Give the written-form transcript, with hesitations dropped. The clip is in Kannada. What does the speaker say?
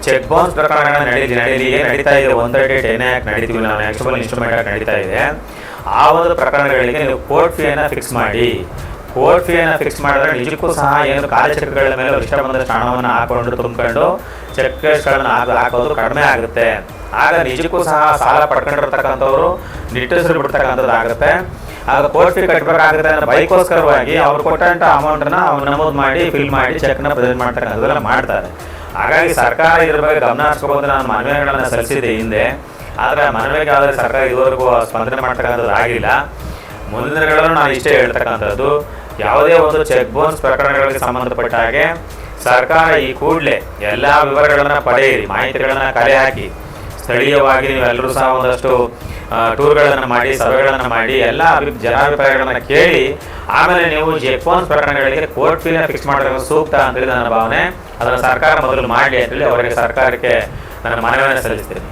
ಚೆಕ್ ಬೌನ್ಸ್ ಪ್ರಕರಣಗಳ ನಡೀತಾ ಇದೆ. 130(10) ಆ್ಯಕ್ಟ್ ನಡೀತೀವಿ ನಾವು, ಆ್ಯಕ್ಚುವಲ್ ಇನ್ಸ್ಟ್ರೂಮೆಂಟ್ ಆಗಿ ನಡೀತಾ ಇದೆ. ಆ ಒಂದು ಪ್ರಕರಣಗಳಿಗೆ ನೀವು ಕೋರ್ಟ್ ಫೀಯನ್ನು ಫಿಕ್ಸ್ ಮಾಡಿ. ಕೋರ್ಟ್ ಫೀಯನ್ನು ಫಿಕ್ಸ್ ಮಾಡಿದ್ರೆ ನಿಜಕ್ಕೂ ಸಹ ಏನು ಕಾರ್ಯಚಕ್ರಗಳ ಮೇಲೆ ಇಷ್ಟ ಬಂದಷ್ಟು ಹಣವನ್ನು ಹಾಕೊಂಡು ತುಂಬಿಕೊಂಡು ಚೆಕ್ ಕೇಸ್ಗಳನ್ನು ಹಾಕೋದು ಕಡಿಮೆ ಆಗುತ್ತೆ. ಆಗ ನಿಜಕ್ಕೂ ಸಹ ಸಾಲ ಪಡ್ಕೊಂಡಿರ್ತಕ್ಕಂಥವ್ರು ನಿಟ್ಟುಸಿರು ಬಿಡ್ತಕ್ಕಂಥದ್ದು ಆಗುತ್ತೆ. ಆಗ ಕೋರ್ಟ್ ಫೀ ಕಟ್ಟಬೇಕಾಗುತ್ತೆ ಅನ್ನೋ ಬೈಕೋಸ್ಕರವಾಗಿ ಅವ್ರು ಕೊಟ್ಟಂಥ ಅಮೌಂಟನ್ನು ಅವ್ರು ನಮೂದು ಮಾಡಿ ಫಿಲ್ ಮಾಡಿ ಚೆಕ್ನ ಪ್ರೆಸೆಂಟ್ ಮಾಡ್ತಕ್ಕಂಥದ್ದೆಲ್ಲ ಮಾಡ್ತಾರೆ. ಹಾಗಾಗಿ ಸರ್ಕಾರ ಇದ್ರ ಬಗ್ಗೆ ಗಮನ ಹರಿಸ್ಕೋಬೋದು. ನಾನು ಮನವಿಗಳನ್ನು ಸಲ್ಲಿಸಿದೆ ಹಿಂದೆ, ಆದರೆ ಮನವಿಗೆ ಆದರೆ ಸರ್ಕಾರ ಇದುವರೆಗೂ ಸ್ಪಂದನೆ ಮಾಡ್ತಕ್ಕಂಥದ್ದು ಆಗಿಲ್ಲ. ಮುಂದಿನ ದಿನಗಳಲ್ಲೂ ನಾನು ಇಷ್ಟೇ ಹೇಳ್ತಕ್ಕಂಥದ್ದು, ಯಾವುದೇ ಒಂದು ಚೆಕ್ ಬೌನ್ಸ್ ಪ್ರಕರಣಗಳಿಗೆ ಸಂಬಂಧಪಟ್ಟ ಹಾಗೆ ಸರ್ಕಾರ ಈ ಕೂಡಲೇ ಎಲ್ಲ ವಿವರಗಳನ್ನು ಪಡೆಯಿರಿ, ಮಾಹಿತಿಗಳನ್ನು ಕಲೆ ಹಾಕಿ, ಸ್ಥಳೀಯವಾಗಿ ನೀವೆಲ್ಲರೂ ಸಹ ಒಂದಷ್ಟು ಟೂರ್ಗಳನ್ನು ಮಾಡಿ, ಸಭೆಗಳನ್ನು ಮಾಡಿ, ಎಲ್ಲ ಜನಾಭಿಪ್ರಾಯಗಳನ್ನು ಕೇಳಿ ಆಮೇಲೆ ನೀವು ಚೆಕ್ ಬೌನ್ಸ್ ಪ್ರಕರಣಗಳಿಗೆ ಕೋರ್ಟ್ ಫೀನ ಫಿಕ್ಸ್ ಮಾಡೋದು ಸೂಕ್ತ ಅಂತೇಳಿ ನನ್ನ ಭಾವನೆ. ಅದನ್ನು ಸರ್ಕಾರ ಮೊದಲು ಮಾಡಲಿ ಅಂತೇಳಿ ಅವರಿಗೆ ಸರ್ಕಾರಕ್ಕೆ ನನ್ನ ಮನವಿಯನ್ನು ಸಲ್ಲಿಸ್ತೇನೆ.